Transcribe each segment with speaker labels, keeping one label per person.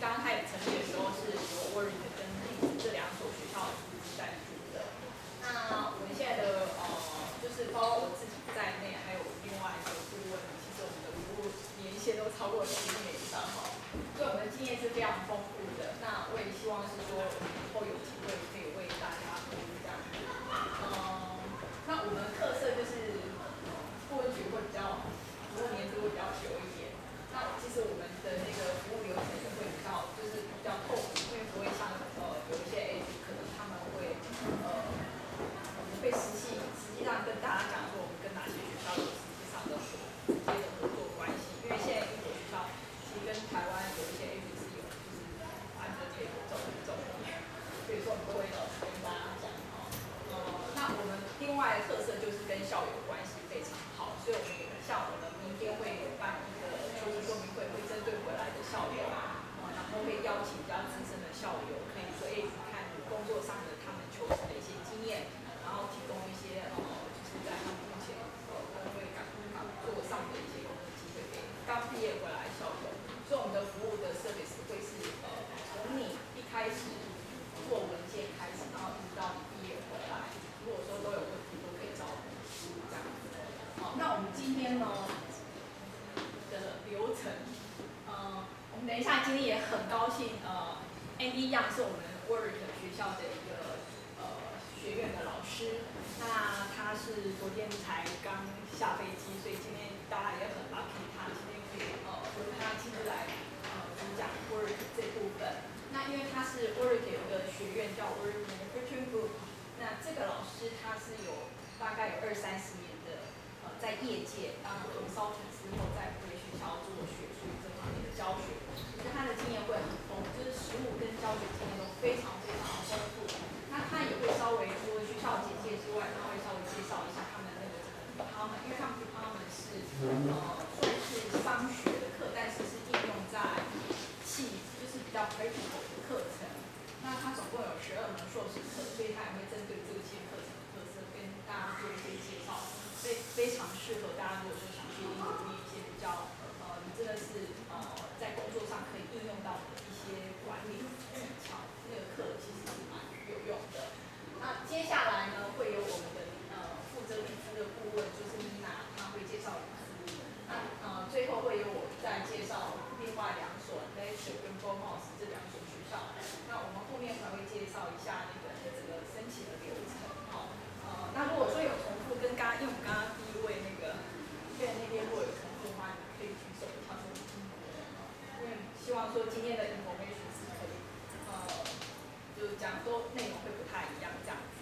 Speaker 1: 刚开始成立的时候是由 Warwick 跟Leeds 这2所学校赞助的。那我们现在的就是包括我自己在内，还有另外一个顾问，其实我们的服务年限都超过10年以上哈，所以我们的经验是非常丰富的。那我也希望是说，以后有机会可以为大家服务这样子。那我们的特色就是顾问局会比较服务年资会比较久一点。那其实我们的那个服务流程也会比较就是比较透明，因为不会像有一些 A 可能他们会会实际上跟大家讲说我们跟哪些学校有实际上的直接的合作关系，因为现在英国学校其实跟台湾有一些 A 是有就是按着这个走，所以说我们都会跟大家讲那我们另外的特色就是跟校友关系非常好，所以我们像我们明天会办一个求职说明会，会针对回来的校友然后会邀请比较资深的校友，可以说看工作上的他们求职的一些经验，然后提供一些就是在他们目前工会岗作上的一些工作机会给刚毕业回来的校友。所以我们的服务的 service 会是从你一开始做文件开始，然后一直到你毕业回来，如果说都有问题都可以找我们服务这样子。好，那我们今天呢的流程，我们等一下今天也很高兴Andy Young 是我们 Warwick 学校的一个学院的老师，那他是昨天才刚下飞机，所以今天大家也很 lucky， 他今天可以由他亲自来主讲 Warwick 这部分。那因为他是 Warwick 有一个学院叫 Warwick Manufacturing Group， 那这个老师他是大概有20-30年的在业界当consultant之后，在回学校做学术这方面的教学，所以他的经验会很丰富，就是实务跟教学经验都非常非常丰富。那他也会稍微除了学校简介之外，他会稍微介绍一下他们那个department，因为他们department是算是商学的课，但是应用在就是比较 practical 的课程。那他总共有12门硕士课，所以他也会针对这些课程的特色跟大家做一些介绍，所以非常适合大家如果说想去英国念一些比较你真的是在工作上可以应用到的一些管理技巧，那个课其实是蛮有用的。那接下来呢，会有我们的负责律师的顾问就是妮娜，她会介绍律师。那最后会有我再介绍另外2所 Leicester 跟 Bournemouth 这2所学校。那我们后面还会介绍一下那个整个申请的流程。那如果说有重复跟因为我们刚刚第一位那边如果有重复的话，你可以举手一下说因为希望说今天的 information 是可以就是讲说内容会不太一样这样子。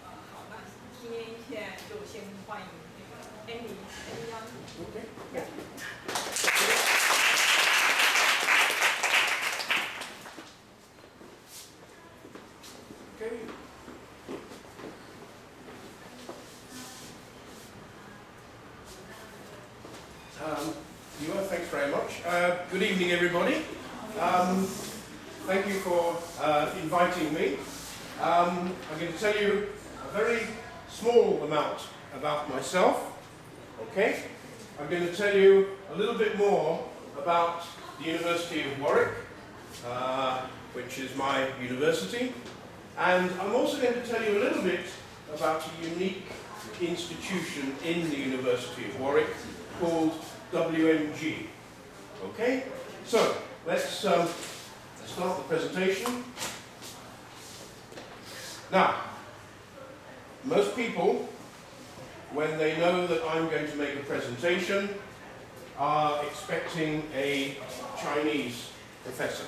Speaker 1: 好，那今天现在就先欢迎那个 Andy。Thanks
Speaker 2: very much. Good evening, everybody. Thank you for inviting me. I'm going to tell you a very small amount about myself. Okay? I'm going to tell you a little bit more about the University of Warwick, which is my university. And I'm also going to tell you a little bit about a unique institution in the University of Warwick called WMG. Okay, so let's start the presentation. Now, most people, when they know that I'm going to make a presentation, are expecting a Chinese professor,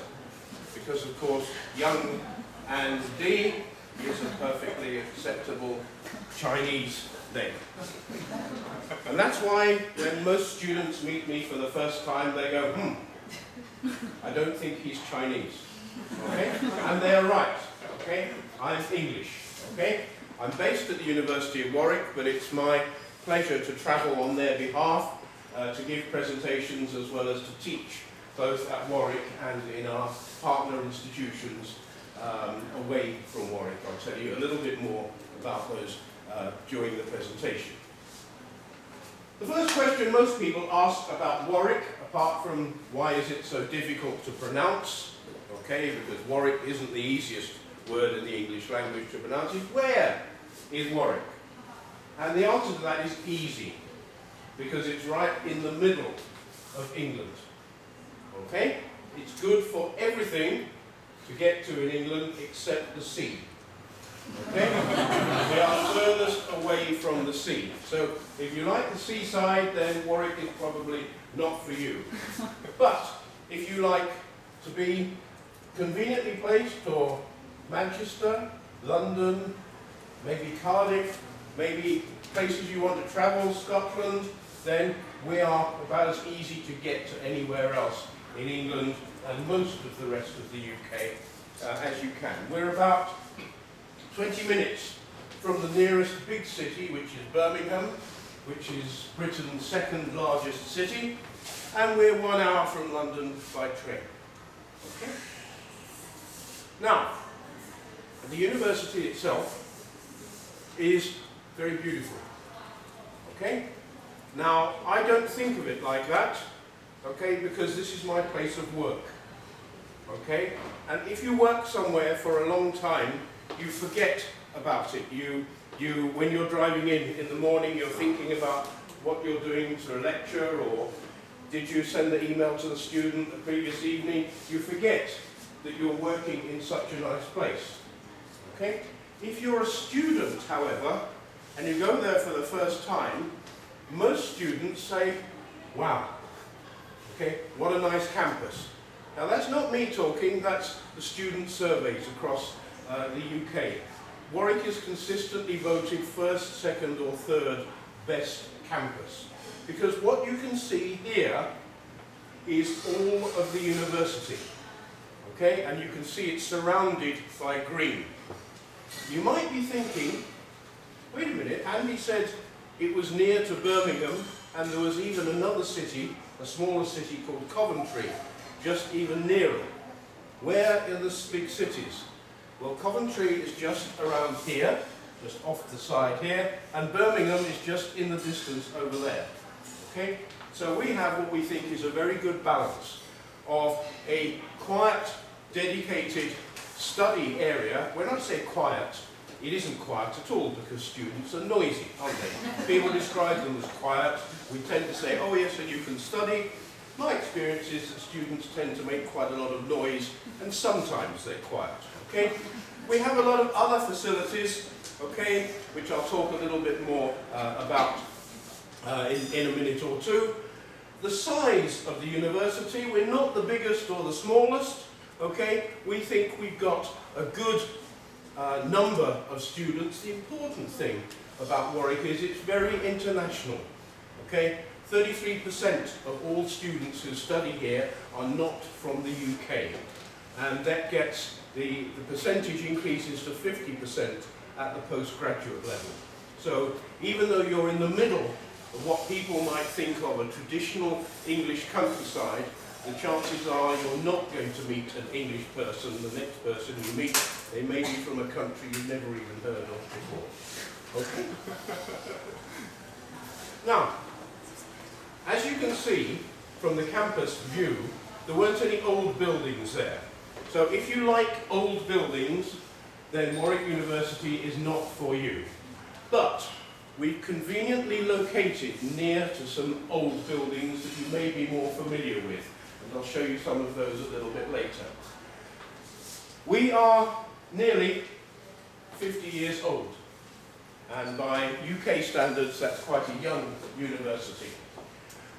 Speaker 2: because of course Young and D is a perfectly acceptable Chinese name. And that's why when most students meet me for the first time, they go, I don't think he's Chinese. Okay? And they're right. Okay? I'm English. Okay? I'm based at the University of Warwick, but it's my pleasure to travel on their behalf to give presentations as well as to teach, both at Warwick and in our partner institutions away from Warwick. I'll tell you a little bit more about those during the presentation. The first question most people ask about Warwick, apart from why is it so difficult to pronounce, okay, because Warwick isn't the easiest word in the English language to pronounce, is where is Warwick? And the answer to that is easy, because it's right in the middle of England. Okay? It's good for everything to get to in England except the sea. Okay? We are furthest away from the sea. So if you like the seaside, then Warwick is probably not for you. But if you like to be conveniently placed, or Manchester, London, maybe Cardiff, maybe places you want to travel, Scotland, then we are about as easy to get to anywhere else in England and most of the rest of the UK as you can. We're about 20 minutes from the nearest big city, which is Birmingham, which is Britain's second largest city, and we're 1 hour from London by train. Okay? Now, the university itself is very beautiful. Okay? Now, I don't think of it like that, okay, because this is my place of work. Okay? And if you work somewhere for a long time, you forget about it. When you're driving in the morning, you're thinking about what you're doing to a lecture, or did you send the email to the student the previous evening? You forget that you're working in such a nice place. Okay? If you're a student, however, and you go there for the first time, most students say, wow, okay, what a nice campus. Now that's not me talking, that's the student surveys across the UK. Warwick is consistently voted first, second or third best campus. Because what you can see here is all of the university. Okay, and you can see it's surrounded by green. You might be thinking, wait a minute, Andy said it was near to Birmingham, and there was even another city, a smaller city called Coventry, just even nearer. Where are the big cities? Well, Coventry is just around here, just off the side here, and Birmingham is just in the distance over there. Okay? So we have what we think is a very good balance of a quiet, dedicated study area. When I say quiet, it isn't quiet at all, because students are noisy, aren't they? People describe them as quiet. We tend to say, oh yes, and you can study. My experience is that students tend to make quite a lot of noise, and sometimes they're quiet. Okay? We have a lot of other facilities, okay, which I'll talk a little bit more about in a minute or two. The size of the university, we're not the biggest or the smallest, okay? We think we've got a good number of students. The important thing about Warwick is it's very international, okay? 33% of all students who study here are not from the UK, and that gets the percentage increases to 50% at the postgraduate level. So even though you're in the middle of what people might think of a traditional English countryside, the chances are you're not going to meet an English person. The next person you meet, they may be from a country you've never even heard of before. Okay? Now, as you can see from the campus view, there weren't any old buildings there. So if you like old buildings, then Warwick University is not for you. But we've conveniently located near to some old buildings that you may be more familiar with. And I'll show you some of those a little bit later. We are nearly 50 years old. And by UK standards, that's quite a young university.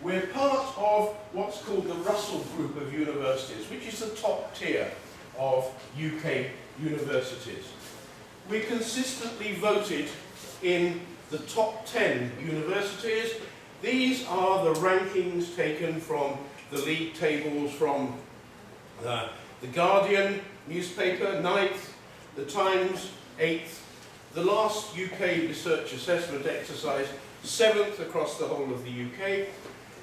Speaker 2: We're part of what's called the Russell Group of universities, which is the top tier of UK universities. We're consistently voted in the top 10 universities. These are the rankings taken from the league tables from the Guardian newspaper, 9th, the Times, 8th, the last UK research assessment exercise, 7th across the whole of the UK.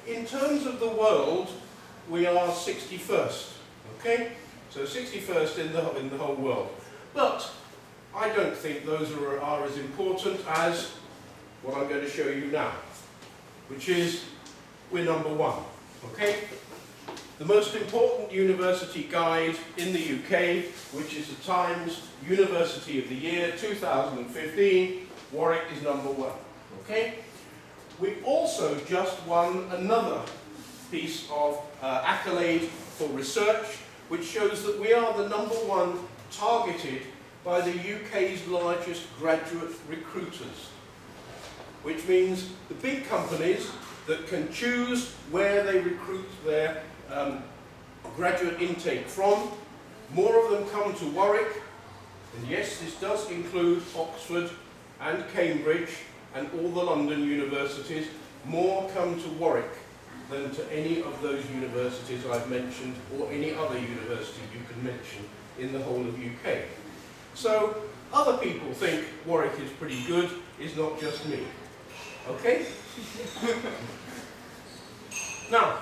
Speaker 2: In terms of the world, we are 61st, okay? So 61st in the whole world. But I don't think those are as important as what I'm going to show you now, which is we're number 1, okay? the most important university guide in the UK, which is the Times University of the Year 2015. Warwick is #1. Okay? We also just won another piece of accolade for research, which shows that we are the #1 targeted by the UK's largest graduate recruiters, which means the big companies that can choose where they recruit their graduate intake from. More of them come to Warwick, and yes, this does include Oxford and Cambridge and all the London universities. More come to Warwick than to any of those universities I've mentioned, or any other university you can mention in the whole of UK. So other people think Warwick is pretty good, it's not just me. Okay? Now,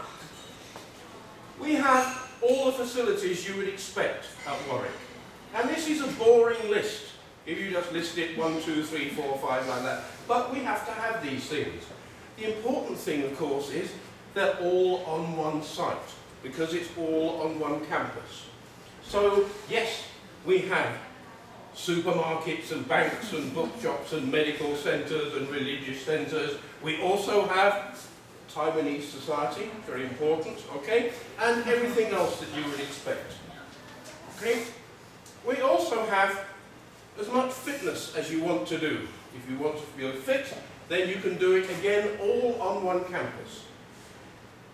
Speaker 2: we have all the facilities you would expect at Warwick. And this is a boring list, if you just list it 1, 2, 3, 4, 5 like that. But we have to have these things. The important thing, of course, is they're all on one site, because it's all on one campus. So, yes, we have supermarkets and banks and bookshops and medical centres and religious centres. We also have Taiwanese society, very important, okay? And everything else that you would expect. Okay? We also have as much fitness as you want to do. If you want to feel fit, then you can do it again all on one campus.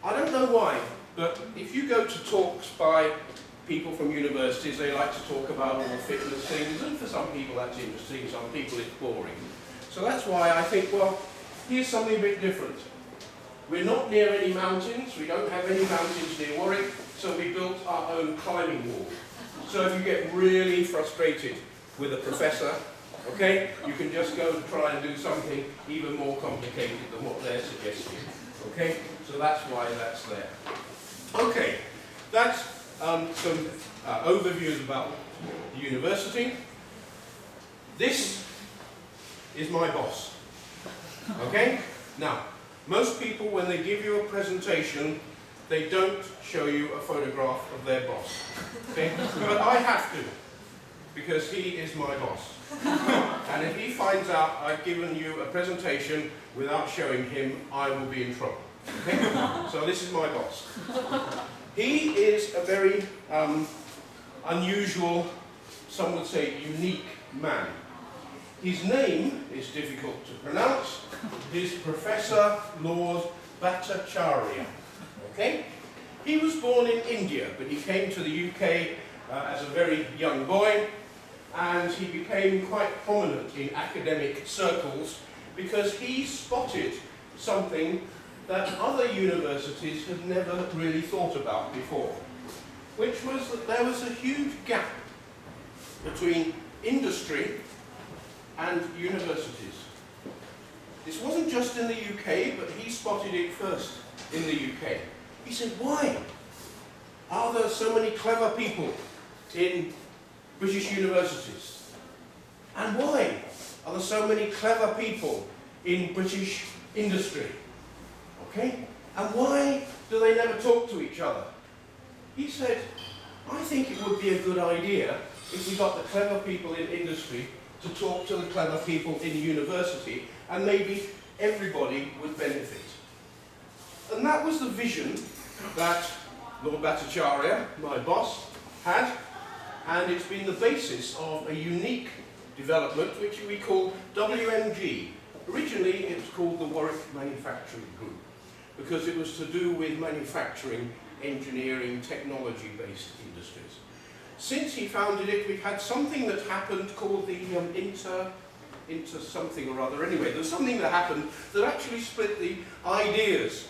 Speaker 2: I don't know why, but if you go to talks by people from universities, they like to talk about all the fitness things, and for some people that's interesting, some people it's boring. So that's why I think, well, here's something a bit different. We're not near any mountains, we don't have any mountains near Warwick, so we built our own climbing wall. So if you get really frustrated with a professor, okay, you can just go and try and do something even more complicated than what they're suggesting. Okay, so that's why that's there. Okay, that's some overviews about the university. This is my boss. Okay, now, most people, when they give you a presentation, they don't show you a photograph of their boss. Okay? But I have to, because he is my boss. And if he finds out I've given you a presentation without showing him, I will be in trouble. Okay? So this is my boss. He is a very unusual, some would say unique man. His name is difficult to pronounce. He's Professor Lord Bhattacharya. Okay? He was born in India, but he came to the UK as a very young boy, and he became quite prominent in academic circles because he spotted something that other universities had never really thought about before, which was that there was a huge gap between industry and universities. This wasn't just in the UK, but he spotted it first in the UK. He said, why are there so many clever people in British universities? And why are there so many clever people in British industry? Okay? And why do they never talk to each other? He said, I think it would be a good idea if we got the clever people in industry to talk to the clever people in university, and maybe everybody would benefit. And that was the vision that Lord Bhattacharya, my boss, had, and it's been the basis of a unique development which we call WMG. Originally it was called the Warwick Manufacturing Group, because it was to do with manufacturing, engineering, technology-based industries. Since he founded it, we've had something that happened called the inter something or other. Anyway, there's something that happened that actually split the ideas.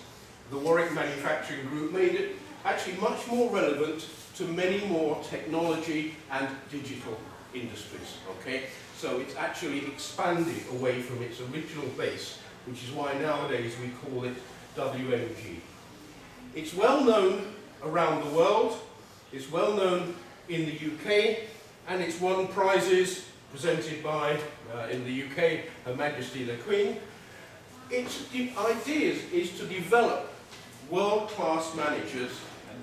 Speaker 2: The Warwick Manufacturing Group made it actually much more relevant to many more technology and digital industries. Okay, so it's actually expanded away from its original base, which is why nowadays we call it WMG. It's well known around the world. It's well known in the UK, and it's won prizes presented by, in the UK, Her Majesty the Queen. Its idea is to develop world-class managers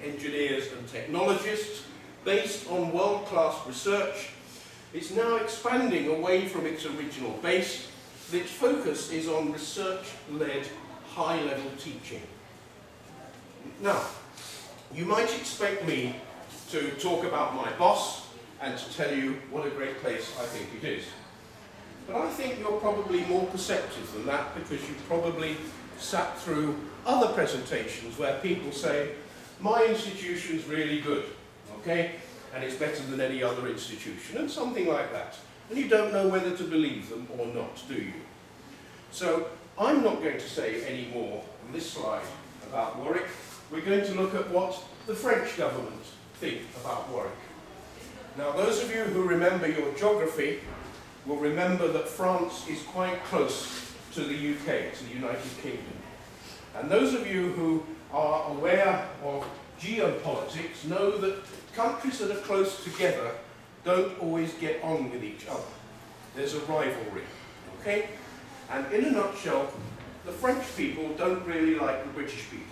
Speaker 2: engineers and technologists based on world-class research. It's now expanding away from its original base. Its focus is on research-led high-level teaching. Now, you might expect me to talk about my boss and to tell you what a great place I think it is. But I think you're probably more perceptive than that, because you've probably sat through other presentations where people say, my institution's really good, okay? And it's better than any other institution, and something like that. And you don't know whether to believe them or not, do you? So I'm not going to say any more on this slide about Warwick. We're going to look at what the French government think about Warwick. Now, those of you who remember your geography will remember that France is quite close to the UK, to the United Kingdom. And those of you who are aware of geopolitics know that countries that are close together don't always get on with each other. There's a rivalry, okay? And in a nutshell, the French people don't really like the British people.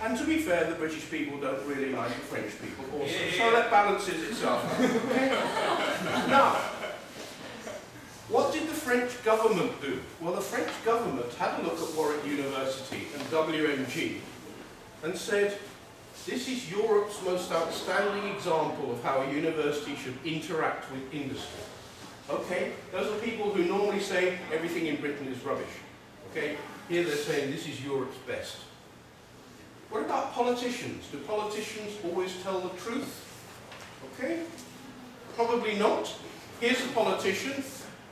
Speaker 2: And to be fair, the British people don't really like the French people also. So that balances itself out, okay? Now, what did the French government do? Well, the French government had a look at Warwick University and WMG and said, this is Europe's most outstanding example of how a university should interact with industry. Okay, those are people who normally say everything in Britain is rubbish. Okay, here they're saying this is Europe's best. What about politicians? Do politicians always tell the truth? Okay, probably not. Here's a politician.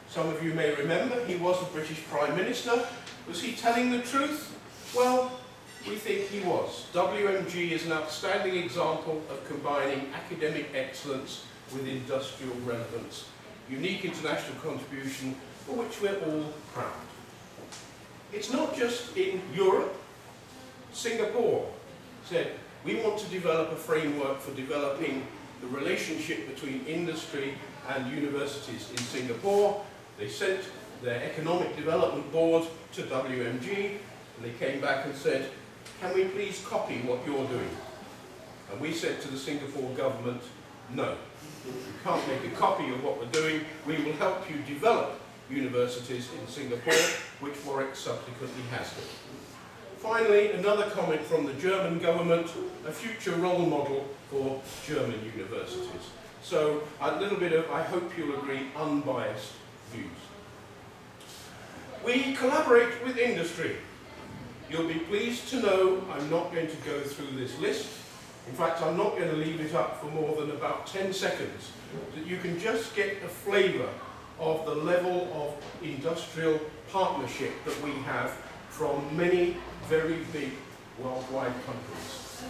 Speaker 2: Some of you may remember, he was the British Prime Minister. Was he telling the truth? Well, we think he was. WMG is an outstanding example of combining academic excellence with industrial relevance. Unique international contribution for which we're all proud. It's not just in Europe. Singapore said, we want to develop a framework for developing the relationship between industry and universities in Singapore. They sent their Economic Development Board to WMG, and they came back and said, can we please copy what you're doing? And we said to the Singapore government, no, you can't make a copy of what we're doing. We will help you develop universities in Singapore, which Warwick subsequently has done. Finally, another comment from the German government, a future role model for German universities. So a little bit of, I hope you'll agree, unbiased views. We collaborate with industry. You'll be pleased to know I'm not going to go through this list. In fact, I'm not going to leave it up for more than about 10 seconds, that you can just get a flavour of the level of industrial partnership that we have from many very big worldwide countries.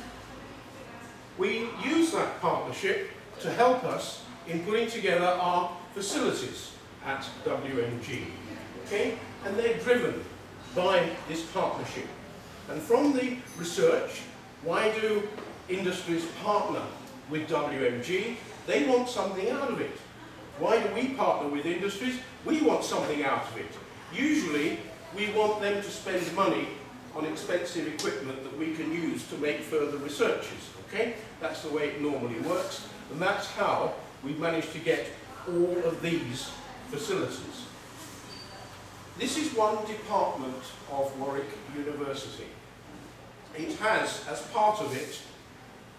Speaker 2: We use that partnership to help us in putting together our facilities at WMG, okay? And they're driven by this partnership. And from the research, why do industries partner with WMG? They want something out of it. Why do we partner with industries? We want something out of it. Usually, we want them to spend money on expensive equipment that we can use to make further researches, okay? That's the way it normally works, and that's how we've managed to get all of these facilities. This is one department of Warwick University. It has, as part of it,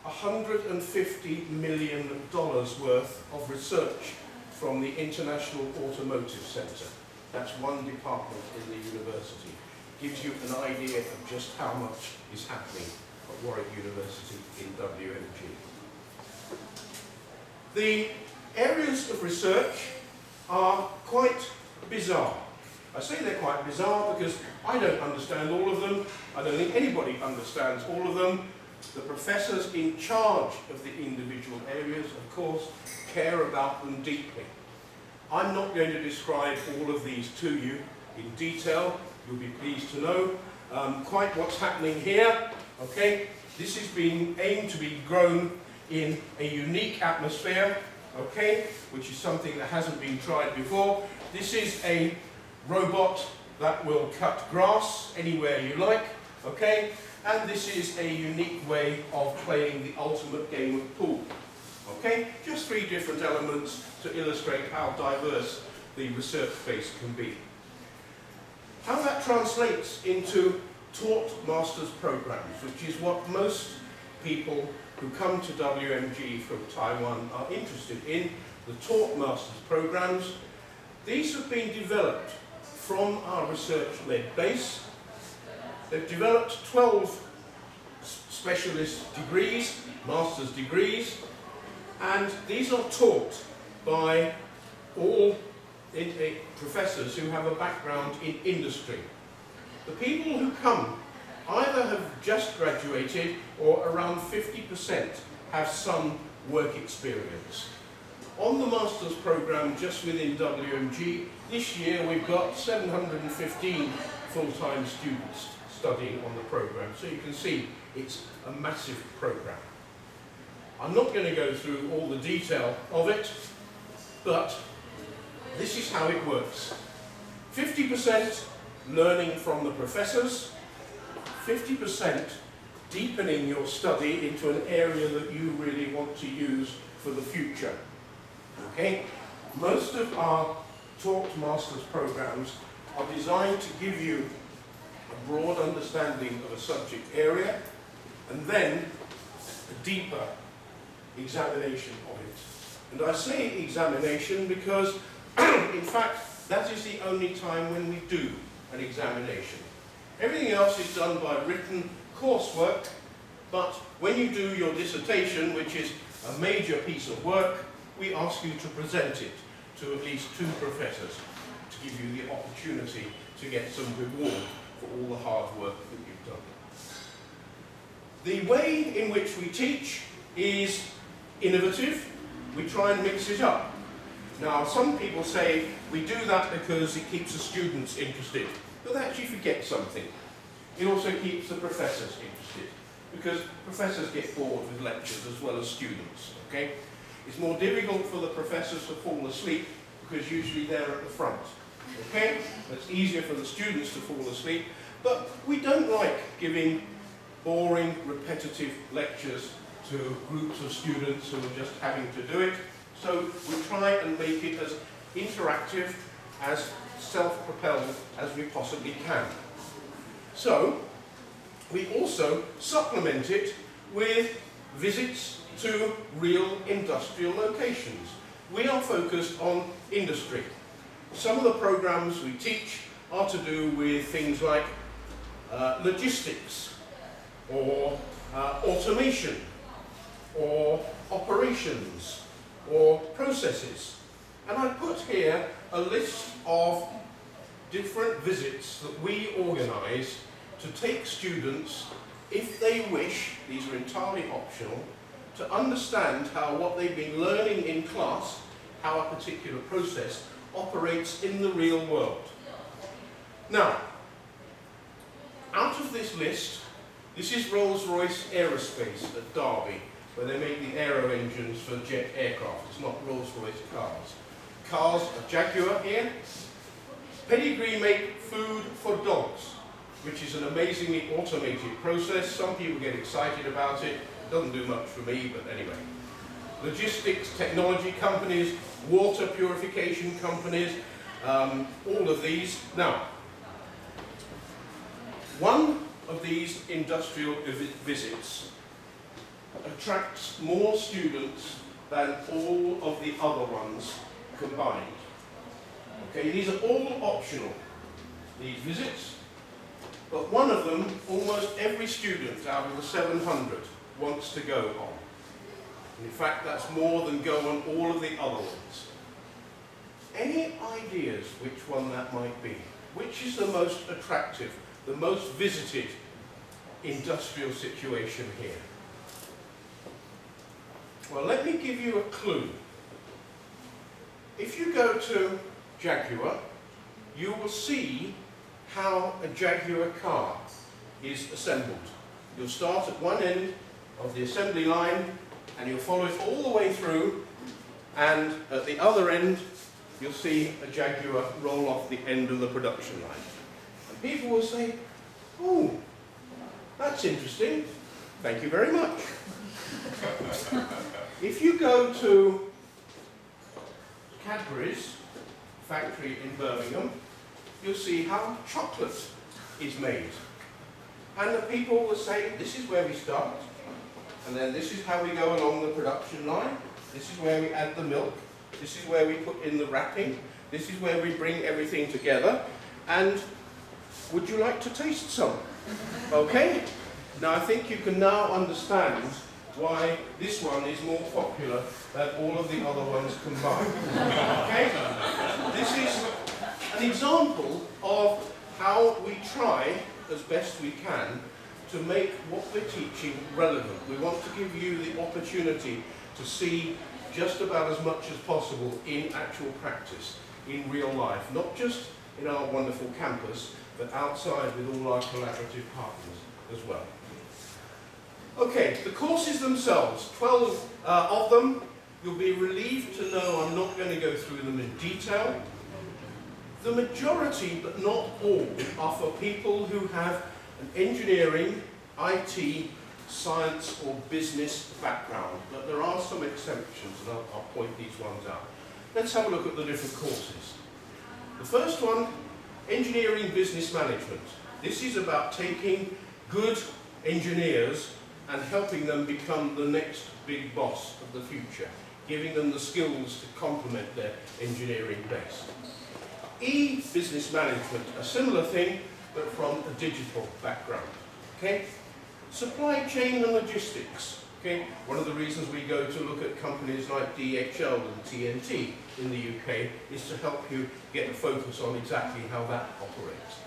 Speaker 2: $150 million worth of research from the International Automotive Centre. That's one department in the university. Gives you an idea of just how much is happening at Warwick University in WMG. The areas of research are quite bizarre. I say they're quite bizarre because I don't understand all of them. I don't think anybody understands all of them. The professors in charge of the individual areas, of course, care about them deeply. I'm not going to describe all of these to you in detail. You'll be pleased to know quite what's happening here. Okay, this is being aimed to be grown in a unique atmosphere, okay, which is something that hasn't been tried before. This is a robot that will cut grass anywhere you like, okay, and this is a unique way of playing the ultimate game of pool. Okay, just 3 different elements to illustrate how diverse the research base can be. How that translates into taught master's programs, which is what most people who come to WMG from Taiwan are interested in, the taught master's programs. These have been developed from our research-led base. They've developed 12 specialist degrees, master's degrees, and these are taught by all professors who have a background in industry. The people who come either have just graduated or around 50% have some work experience. On the master's program just within WMG, this year we've got 715 full-time students studying on the program, so you can see it's a massive program. I'm not going to go through all the detail of it, but this is how it works. 50% learning from the professors, 50% deepening your study into an area that you really want to use for the future. Okay? Most of our taught master's programs are designed to give you a broad understanding of a subject area and then a deeper examination of it. And I say examination because, in fact, that is the only time when we do an examination. Everything else is done by written coursework, but when you do your dissertation, which is a major piece of work, we ask you to present it to at least 2 professors to give you the opportunity to get some reward for all the hard work that you've done. The way in which we teach is innovative. We try and mix it up. Now, some people say we do that because it keeps the students interested, but they actually forget something. It also keeps the professors interested, because professors get bored with lectures as well as students. Okay? It's more difficult for the professors to fall asleep because usually they're at the front. Okay? It's easier for the students to fall asleep, but we don't like giving boring, repetitive lectures to groups of students who are just having to do it. So we try and make it as interactive, as self-propelled as we possibly can. So we also supplement it with visits to real industrial locations. We are focused on industry. Some of the programs we teach are to do with things like logistics, or automation, or operations, or processes. And I put here a list of different visits that we organise to take students, if they wish, these are entirely optional, to understand how what they've been learning in class, how a particular process operates in the real world. Now, out of this list, this is Rolls-Royce Aerospace at Derby, where they make the aero engines for jet aircraft. It's not Rolls-Royce cars. Cars are Jaguar here. Pedigree make food for dogs, which is an amazingly automated process. Some people get excited about it. It doesn't do much for me, but anyway. Logistics, technology companies, water purification companies, all of these. Now, one of these industrial visits attracts more students than all of the other ones combined. Okay, these are all optional, these visits, but one of them, almost every student out of the 700 wants to go on. And in fact, that's more than go on all of the other ones. Any ideas which one that might be? Which is the most attractive, the most visited industrial situation here? Well, let me give you a clue. If you go to Jaguar, you will see how a Jaguar car is assembled. You'll start at one end of the assembly line and you'll follow it all the way through, and at the other end you'll see a Jaguar roll off the end of the production line. And people will say, oh, That's interesting. Thank you very much. If you go to Cadbury's factory in Birmingham, you'll see how chocolate is made. And the people will say, this is where we start, and then this is how we go along the production line, this is where we add the milk, this is where we put in the wrapping, this is where we bring everything together, and would you like to taste some? Okay? Now I think you can now understand why this one is more popular than all of the other ones combined. Okay? This is an example of how we try, as best we can, to make what we're teaching relevant. We want to give you the opportunity to see just about as much as possible in actual practice, in real life, not just in our wonderful campus, but outside with all our collaborative partners as well. Okay, the courses themselves, 12 of them. You'll be relieved to know I'm not going to go through them in detail. The majority, but not all, are for people who have an engineering, IT, science or business background, but there are some exceptions, and I'll point these ones out. Let's have a look at the different courses. The first one, Engineering Business Management. This is about taking good engineers and helping them become the next big boss of the future, giving them the skills to complement their engineering base. Business Management, a similar thing, but from a digital background. Okay? Supply chain and logistics. Okay? One of the reasons we go to look at companies like DHL and TNT in the UK is to help you get a focus on exactly how that operates.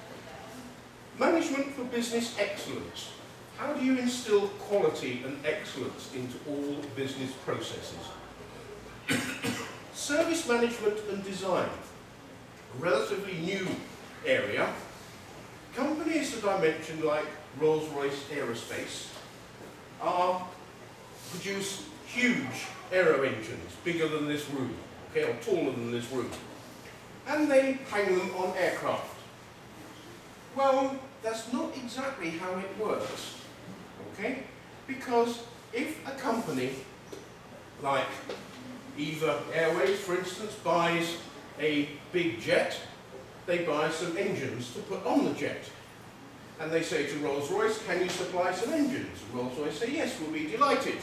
Speaker 2: Management for Business Excellence. How do you instill quality and excellence into all business processes? Service Management and Design. A relatively new area. Companies that I mentioned, like Rolls-Royce Aerospace, produce huge aero engines, bigger than this room, okay, or taller than this room, and they hang them on aircraft. Well, that's not exactly how it works, okay, because if a company like EVA Airways, for instance, buys a big jet, they buy some engines to put on the jet. And they say to Rolls-Royce, can you supply some engines? And Rolls-Royce say, yes, we'll be delighted.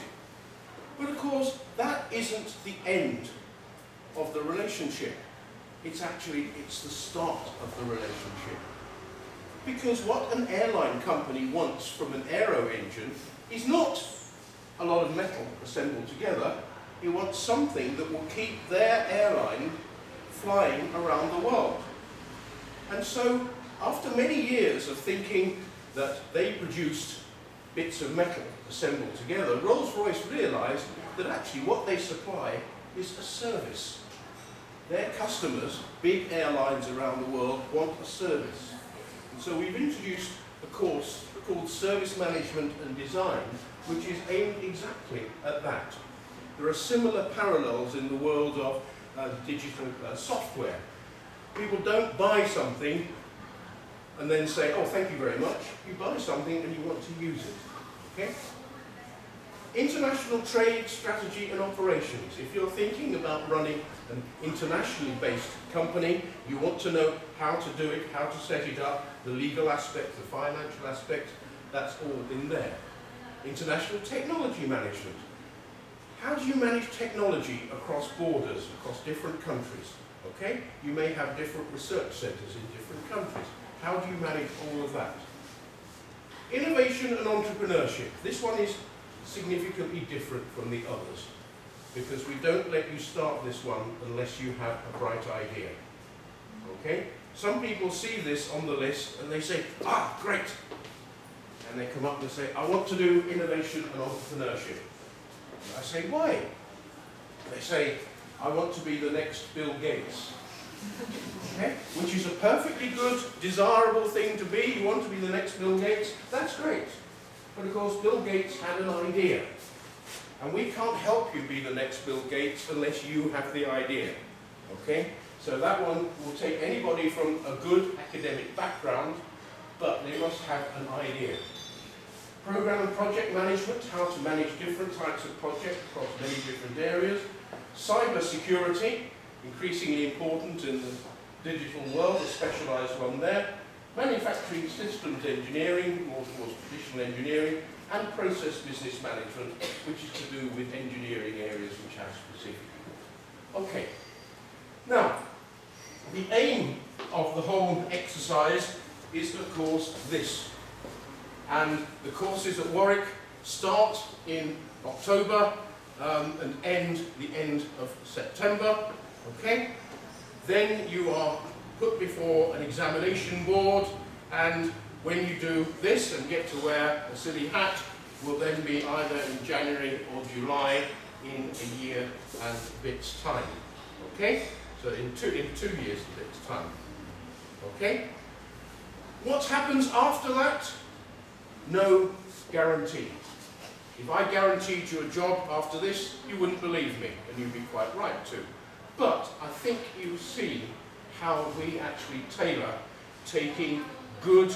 Speaker 2: But of course, that isn't the end of the relationship. It's the start of the relationship. Because what an airline company wants from an aero engine is not a lot of metal assembled together. It wants something that will keep their airline flying around the world. And so, after many years of thinking that they produced bits of metal assembled together, Rolls-Royce realized that actually what they supply is a service. Their customers, big airlines around the world, want a service. And so we've introduced a course called Service Management and Design, which is aimed exactly at that. There are similar parallels in the world of digital software. People don't buy something and then say, oh, thank you very much. You buy something and you want to use it. Okay? International trade, strategy and operations. If you're thinking about running an internationally based company, you want to know how to do it, how to set it up, the legal aspect, the financial aspect, that's all in there. International technology management. How do you manage technology across borders, across different countries? Okay? You may have different research centres in different countries. How do you manage all of that? Innovation and entrepreneurship. This one is significantly different from the others because we don't let you start this one unless you have a bright idea. Okay? Some people see this on the list and they say, ah, great. And they come up and say, I want to do innovation and entrepreneurship. I say, why? They say, I want to be the next Bill Gates. Okay? Which is a perfectly good, desirable thing to be. You want to be the next Bill Gates? That's great. But of course, Bill Gates had an idea. And we can't help you be the next Bill Gates unless you have the idea. Okay? So that one will take anybody from a good academic background, but they must have an idea. program and project management, how to manage different types of projects across many different areas. Cyber security, increasingly important in the digital world, a specialised one there. Manufacturing systems engineering, more towards traditional engineering, and process business management, which is to do with engineering areas which have specific. Okay. Now, the aim of the whole exercise is, of course, this. And the courses at Warwick start in October and end the end of September. Okay? Then you are put before an examination board, and when you do this and get to wear a silly hat, will then be either in January or July in a year and a bit's time. Okay? So in two years and a bit's time. Okay? What happens after that? No guarantee. If I guaranteed you a job after this, you wouldn't believe me, and you'd be quite right to. But I think you see how we actually tailor taking good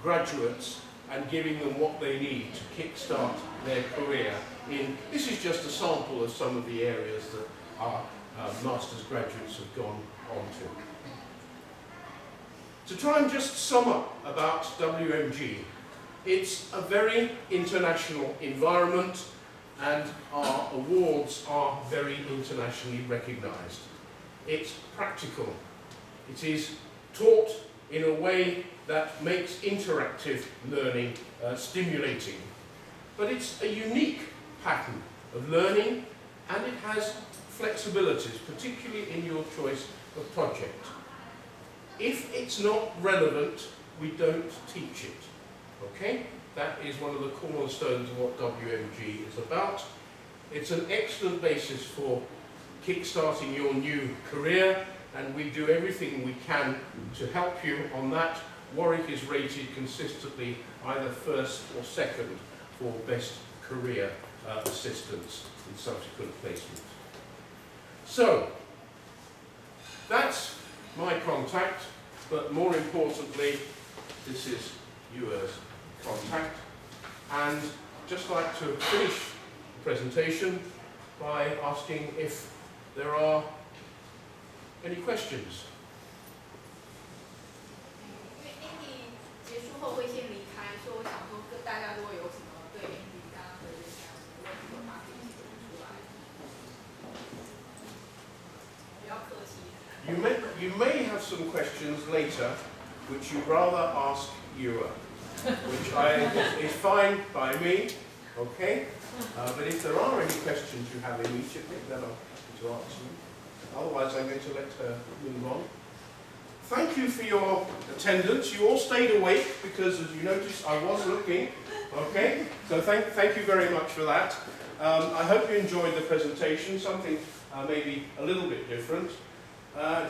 Speaker 2: graduates and giving them what they need to kickstart their career in. This is just a sample of some of the areas that our master's graduates have gone on to. To try and just sum up about WMG, it's a very international environment, and our awards are very internationally recognised. It's practical. It is taught in a way that makes interactive learning stimulating. But it's a unique pattern of learning, and it has flexibilities, particularly in your choice of project. If it's not relevant, we don't teach it. Okay? That is one of the cornerstones of what WMG is about. It's an excellent basis for kickstarting your new career, and we do everything we can to help you on that. Warwick is rated consistently either first or second for best career assistance in subsequent placement. So, that's my contact, but more importantly, this is yours contact. And just like to finish the presentation by asking if there are any questions. You may have some questions later which you'd rather ask Ewa, which is fine by me, okay? But if there are any questions you have immediately, then I'm happy to answer them. Otherwise, I'm going to let her move on. Thank you for your attendance. You all stayed awake because, as you noticed, I was looking, okay? So thank you very much for that. I hope you enjoyed the presentation, something maybe a little bit different.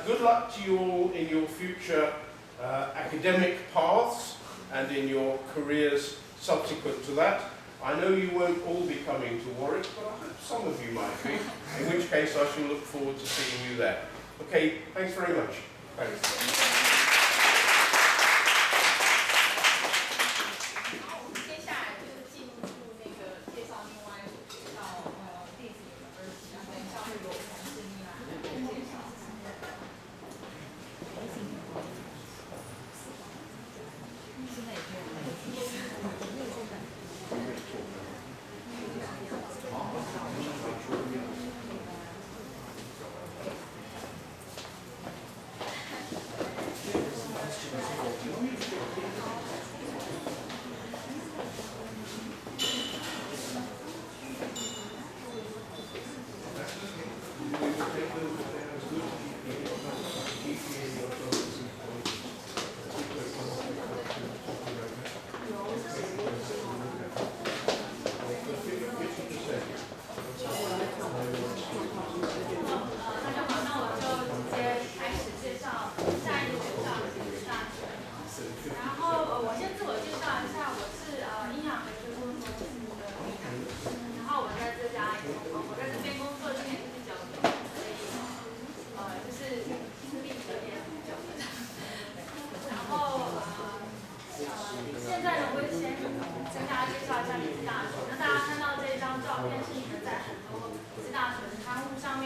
Speaker 2: Good luck to you all in your future academic paths and in your careers subsequent to that. I know you won't all be coming to Warwick, but I hope some of you might be, in which case I shall look forward to seeing you there. Okay, thanks very much. Thanks.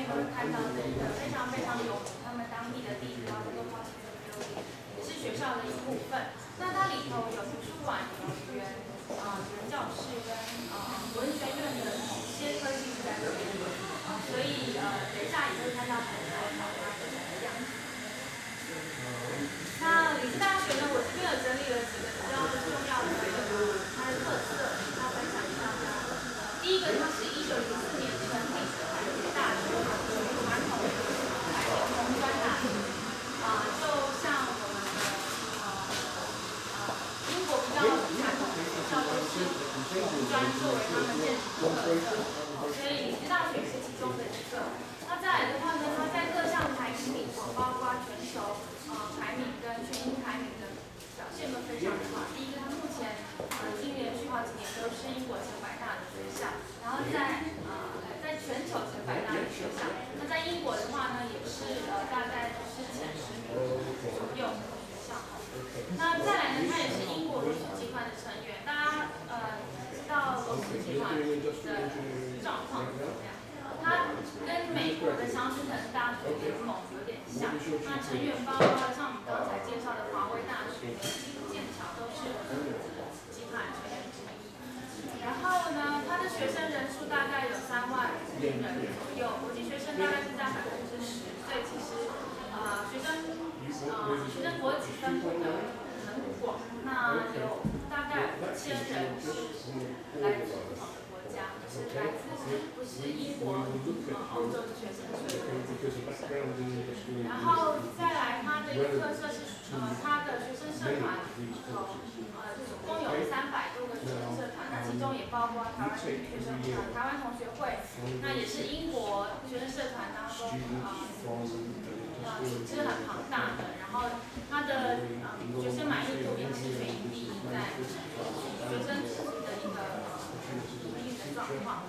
Speaker 3: 都会看到这个非常非常有名他们当地的地标，叫做花旗的标里，也是学校的一部分。那它里头有图书馆、有语言教室跟文学院的一些科技是在这边的，所以等一下也会看到很多它不同的样子。那理事大学呢，我这边有整理了几个比较重要的它的特色，跟大家分享一下它。第一个，它是1904年成立的理事大学，属于传统的红砖大学，就像我们的英国比较传统的学校都是红砖作为他们建筑的特色，所以理事大学是其中的一个。那再来的话呢，它在各项排名里头，包括全球排名跟全英排名的表现都非常的好。第一个，它目前已经连续好几年都是英国前100大的学校，然后在全球前100大的学校。那在英国的话呢，也是大概是前10名左右的学校。那再来呢，它也是英国罗氏集团的成员。大家知道罗氏集团的状况是怎么样？它跟美国的强生城大学联盟有点像，那成员包括像我们刚才介绍的华威大学、剑桥都是集团成员之一。然后呢，它的学生人数大概有3万人左右，国际学生大概是在10%，所以其实学生国籍分布的很广。那有大概5000人是来自不同的国家，是来自不是英国、欧洲的学生，所以国际学生。然后再来，它的一个特色是它的学生社团总共有300多个学生社团，那其中也包括台湾学生台湾同学会，那也是英国学生社团当中组织很庞大的，然后它的学生满意度也是全英第一，在学生的一个状况。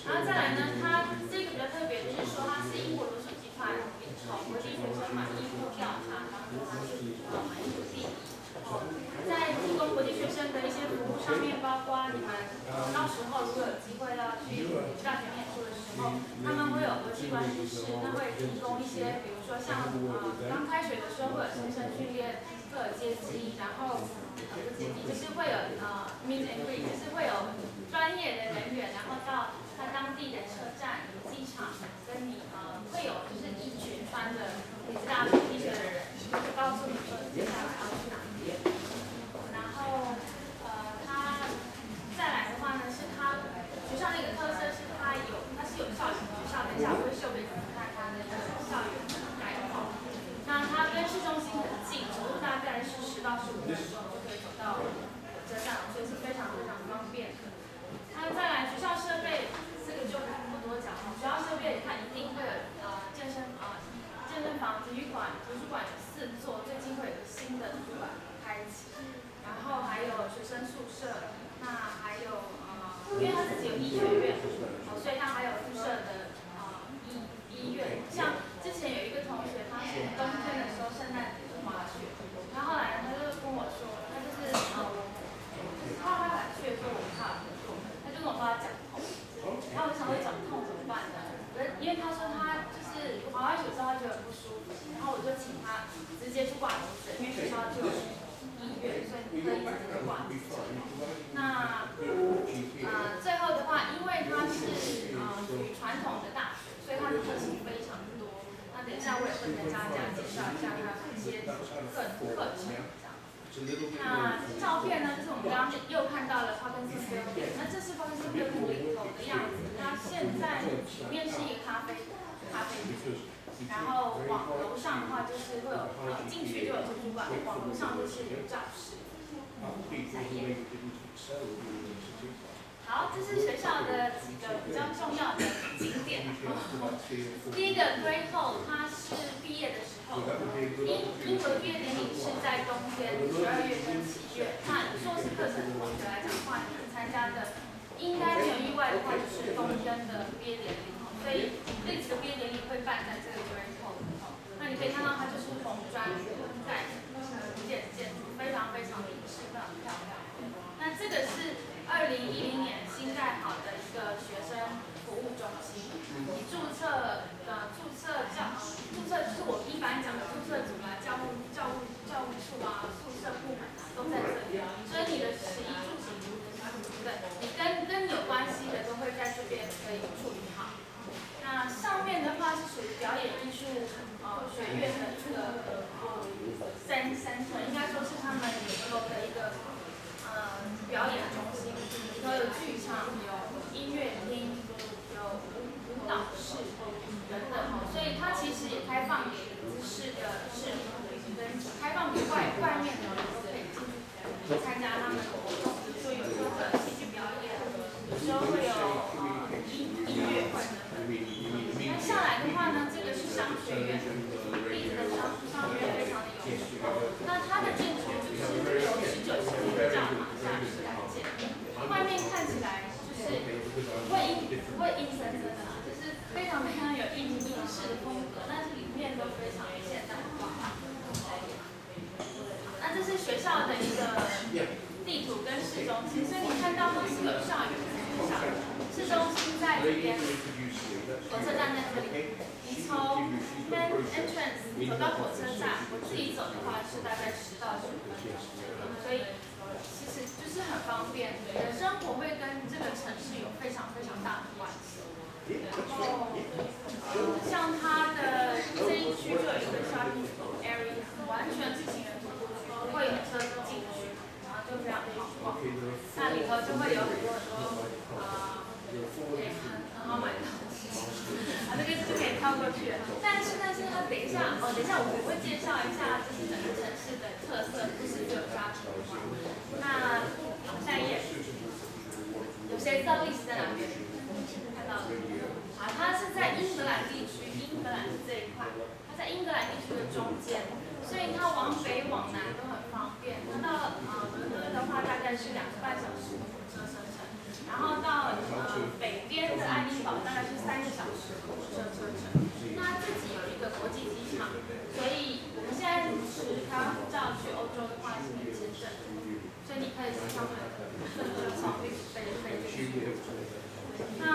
Speaker 3: 然后再来呢，它这个比较特别，就是说它是英国罗氏集团里头国际学生满意度调查当中，它是满意度第一。在提供国际学生的一些服务上面，包括你们到时候如果有机会要去大学念书的时候，他们会有国际关系室，那会提供一些，比如说像刚开学的时候会有新生训练各阶级，然后就是会有meet and greet， 就是会有专业的人员，然后到他当地的车站、机场，跟你会有就是一群穿着理事大学 T 恤的人，就告诉你说接下来要去哪边。然后他再来的话呢，是他学校的一个特色是它是有校园学校，等一下我会秀给你们看它的一个校园的概况。那它跟市中心很近，走路大概是10到15分钟就可以走到火车站，所以是非常非常方便的。那再来学校设备，这个就不多讲了。学校设备它一定会有健身房、体育馆、图书馆有4座，最近会有一个新的图书馆开启。然后还有学生宿舍，那还有因为它自己有医学院，所以它还有附设的医院。像之前有一个同学，他是冬天的时候圣诞节滑雪，然后后来他就跟我说，他就是他敢去的时候我怕很痛，他就跟我说他脚痛，然后我想说脚痛怎么办呢？因为他说他就是滑完雪之后他觉得很不舒服，然后我就请他直接去挂急诊，因为学校就有医院，所以你可以直接挂急诊。那最后的话，因为它是属于传统的大学，所以它的课程非常多。那等一下我也会跟大家介绍一下它的一些课程这样。那这照片呢，就是我们刚刚又看到了帕金森 building， 那这是帕金森 building 里头的样子。它现在里面是一个咖啡厅，然后往楼上的话就是会有进去就有图书馆，网络上就是有教室。好，这是学校的几个比较重要的景点。第一个 Great Hall， 它是毕业的时候，英国的毕业典礼是在冬天12月跟7月。那硕士课程的同学来讲的话，你们参加的应该没有意外的话，就是冬天的毕业典礼。所以这次的毕业典礼会办在这个 Great Hall。那你可以看到它就是红砖盖的建筑，非常非常的仪式，非常漂亮。那这个是2010年新盖好的一个学生服务中心，你注册学院的这个应该说是他们里头的一个表演中心，里头有剧场、有音乐厅、有舞蹈室等等，所以它其实也开放给资视的市民，跟开放给外面的人都可以进去参加他们的活动，比如说有时候会有戏剧表演，有时候会有音乐会等等。那下来的话呢，这个是商学院，例子的商学院非常的有名。那它的建筑就是由19世纪的大马下石来建，外面看起来就是不会阴森森的啦，就是非常有英式的风格，但是里面都非常的现代化。那这是学校的一个地图跟市中心，所以你看到是有校园的学校，市中心在这边。火车站在这里，你从 main entrance 走到火车站，我自己走的话是大概10到15分钟，所以其实就是很方便。你的生活会跟这个城市有非常大的关系。然后，像它的这一区就有一个 shopping area， 完全是行人徒步区，不会有车进去，然后就非常好逛。那里头就会有很多很好买的东西。这个是可以跳过去的，但是呢，等一下我会介绍一下，就是整个城市的特色，不是只有沙滩嘛。那下一页，有谁知道历史在哪边？看到了，它是在英格兰地区，英格兰是这一块，它在英格兰地区的中间，所以它往北往南都很方便。那到伦敦的话，大概是2个半小时的火车车程。然后到北边的爱丁堡大概是3个小时的火车车程。那自己有一个国际机场，所以我们现在持台湾护照去欧洲的话是免签证，所以你可以时常买的从飞进去。那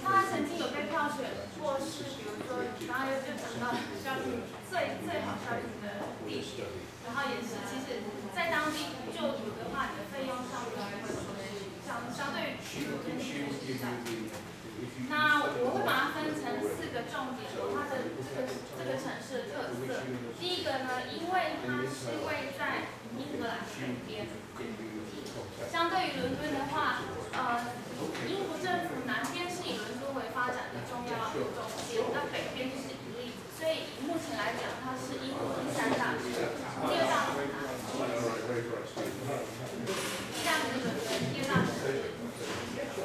Speaker 3: 他曾经有被票选过是，比如说刚刚就讲到shopping最好shopping的地点，然后也是其实在当地就读的话，你的费用上面会相对于跟你是在。那我会把它分成4个重点，它的这个城市的特色。第一个呢，因为它是位在英格兰北边，相对于伦敦的话，英国政府南边是以伦敦为发展的重要中心，那北边就是以利兹，所以目前来讲，它是英国第3大城，第2大城是伦敦，第2大城是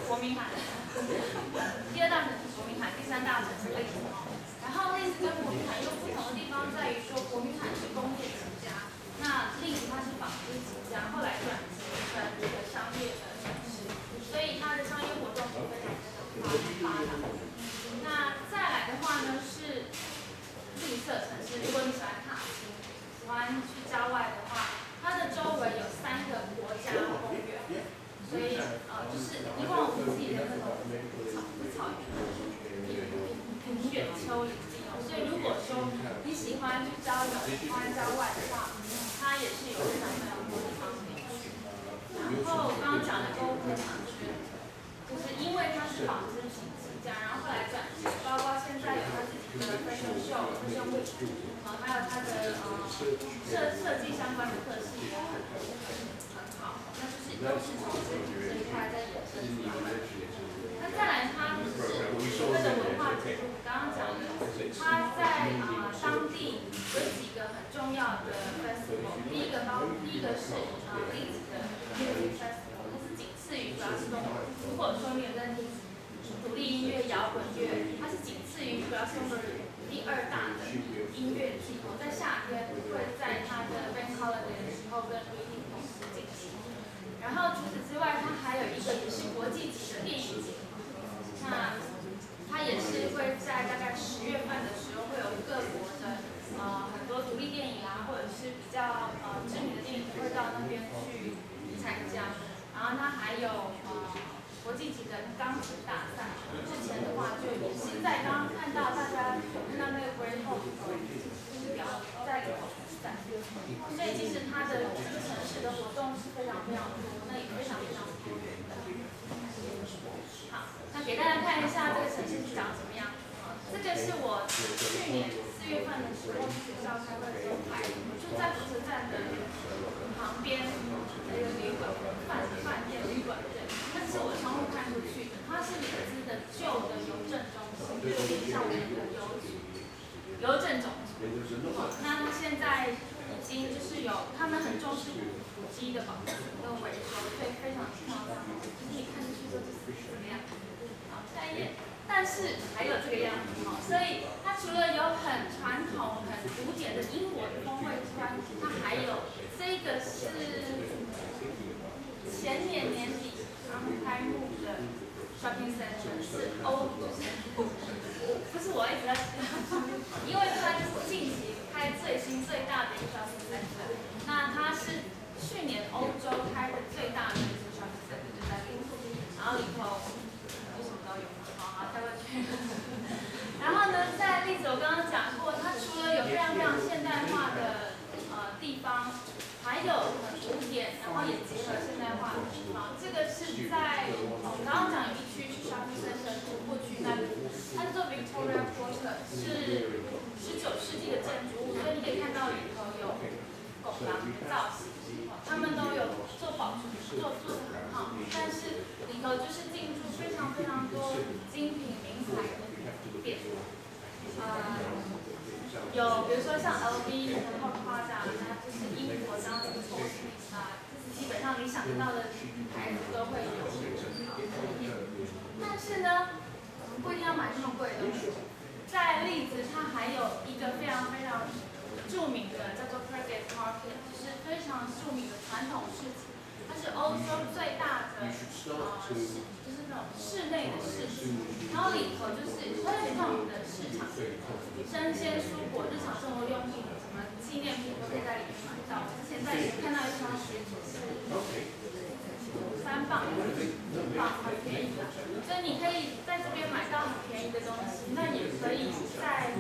Speaker 3: 伯明翰，第2大城是伯明翰，第3大城是利兹。然后利兹跟伯明翰又不同的地方在于说，伯明翰是工业起家，那利兹它是纺织起家，后来转型成一个商业的城市，所以它的商业活动是非常发达。那再来的话呢是绿色城市，如果你喜欢踏青，喜欢去郊外的话，它的周围有3个国家公园，所以就是以往我们自己的那种草原、平原、丘陵地哦，所以如果说你喜欢去郊游、喜欢郊外的话，它也是有非常多地方可以去。然后刚刚讲的购物场区，就是因为它是纺织起家，然后后来转型，包括现在有它自己的fashion show、fashion week，还有它的设计相关的课系也很好，那就是都是从这一块在衍生出来的。那再来，它是所谓的文化节，刚刚讲的，它在当地有几个很重要的 festival， 第一个是利兹的 music festival， 它是仅次于主要是如果说你有在听独立音乐、摇滚乐，它是仅次于主要是第2大的音乐季，在夏天会在它的 bank holiday 的时候跟 reading 同时进行。然后除此之外，它还有一个也是国际级的电影节，那它也是会在大概10月份的时候会有各国的很多独立电影啊，或者是比较知名的电影会到那边去参加。然后它还有国际级的钢琴大赛，之前的话就也是在刚刚看到大家有看到那个 Great Hall 就是表在里头比赛，所以其实它的这个城市的活动是非常多，那也非常多元的。好，那给大家看一下这个城市是长什么样。这个是我去站的时候，学校开会的时候来，就在火车站的旁边有一个旅馆对，它是我窗户看出去的，它是里兹的旧的邮政中心，就有点像我们的邮政总局。那它现在已经就是他们很重视古迹的保存跟维修，所以非常漂亮。就是你看出去之后就是这个样子。好，下一页。但是还有这个样子哈，所以它除了有很传统、很古典的英国的风味之外，它还有这个是前年年底刚开幕的 shopping center， 是不是我一直在因为它就是近期开最新最大的一个 shopping center， 那它是去年欧洲开的最大的一个 shopping center， 就在利兹，然后里头什么都有。跳过去。然后呢，在例子我刚刚讲过，它除了有非常非常现代化的地方，还有很古典，然后也结合现代化的地方。这个是在我们刚刚讲有一区是 shopping center 徒步区那里，它是做 Victoria Porter， 是19世纪的建筑物，所以你可以看到里头有拱廊的造型，他们都有做保存，做得很好，但是里头就是进驻非常非常多精品名牌的店，有比如说像 LV， 然后 Prada， 那就是英国当地的 Boss 啊，就是基本上你想得到的牌子都会有。但是呢，我们不一定要买这么贵的东西。在利兹，它还有一个非常非常著名的叫做 Private Market， 就是非常著名的传统市集。它是欧洲最大的就是那种室内的市集，然后里头就是它有点像我们的市场，生鲜蔬果、日常生活用品、什么纪念品都可以在里面买到。之前在里面看到一双鞋子是3磅，很便宜的，所以你可以在这边买到很便宜的东西。那也可以在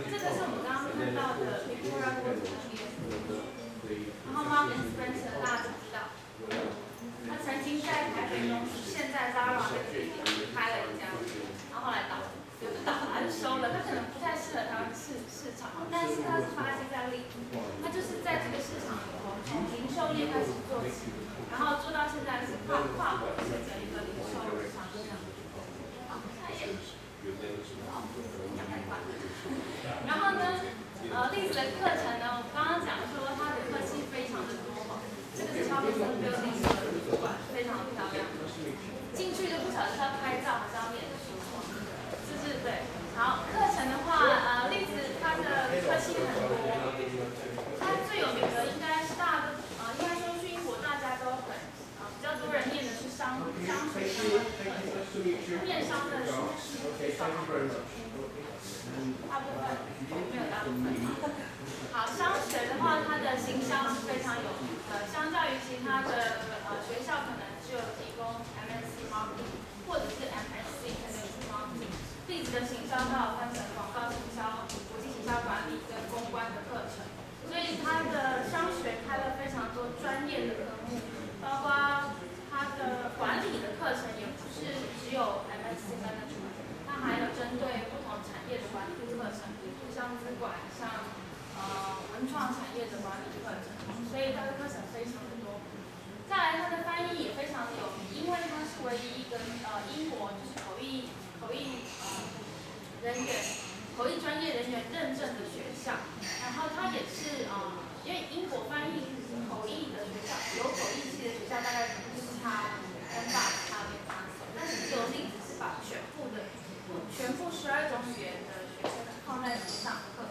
Speaker 3: 这个是我们刚刚看到的 Victoria Porter 那边，然后 Marks and Spencer 大家都知道。他曾经在台北中市，现在 Zara 那个地点开了一家，然后后来倒了，也不倒了，他就收了。他可能不太适合台湾市场，但是他是发迹在利兹，他就是在这个市场里头，从零售业开始做起，然后做到现在是跨国式的一个零售商场。好，下一页。讲太快了。然后呢，利兹的课程呢，我刚刚讲说它的课系非常的多嘛。这个是超级深 building 的图书馆，非常漂亮。进去就不晓得是要拍照还是要念书，就是对。好，课程的话，例子它的课系很多，它最有名的应该是应该说去英国大家都很比较多人念的是商学相关的课程，念商的书是大部分没有大部分。好，商学的话，它的行销是非常有名的，相较于其他的学校，可能只有提供 MSc Marketing 或者是 MSc Marketing。例子的行销它有分成广告行销、国际行销管理跟公关的课程，所以它的商学开了非常多专业的科目，包括它的管理的课程也不是只有 MSc Management， 它还有针对不同产业的管理课程，像资管、像文创产业的管理课程，所以它的课程非常的多。再来，它的翻译也非常的有名，因为它是唯一一个英国就是口译专业人员认证的学校。然后它也是因为英国翻译口译的学校，有口译系的学校大概就是它跟大它跟它走，但是只有例子是把全部12种语言的学生放在一起上课。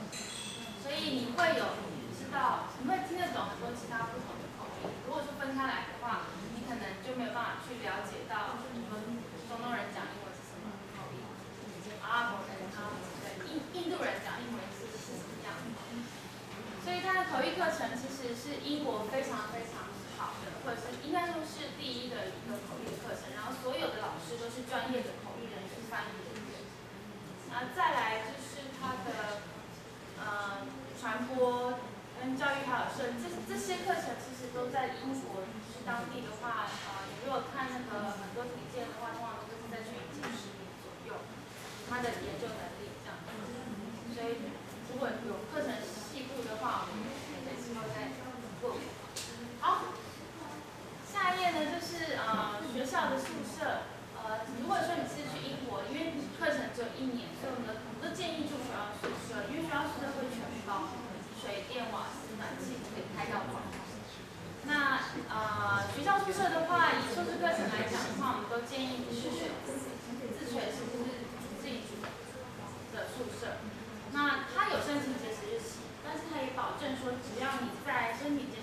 Speaker 3: 所以你会听得懂很多其他不同的口音。如果说分开来的话，你可能就没有办法去了解到，你们中东人讲英文是什么口音，阿拉伯人印度人讲英文是什么样的。所以它的口译课程其实是英国非常非常好的，或者是应该说是第一的一个口译课程。然后所有的老师都是专业的口译人员、翻译人员。然后再来就是它的传播跟教育还有这些课程其实都在英国，就是当地的话，你如果看那个很多体检的话，通常都是在去已经10年左右，他的研究能力这样。所以如果有课程细部的话，我们可以之后再问。好，下一页呢就是学校的宿舍。如果说你是去英国，因为课程只有1年，所以我们都建议住学校宿舍，因为学校宿舍会全包水电瓦斯暖气可以开到房。那学校宿舍的话，以硕士课程来讲的话，我们都建议不是选自学式，就是自己组的宿舍。那它有申请截止日期，但是它也保证说，只要你在申请截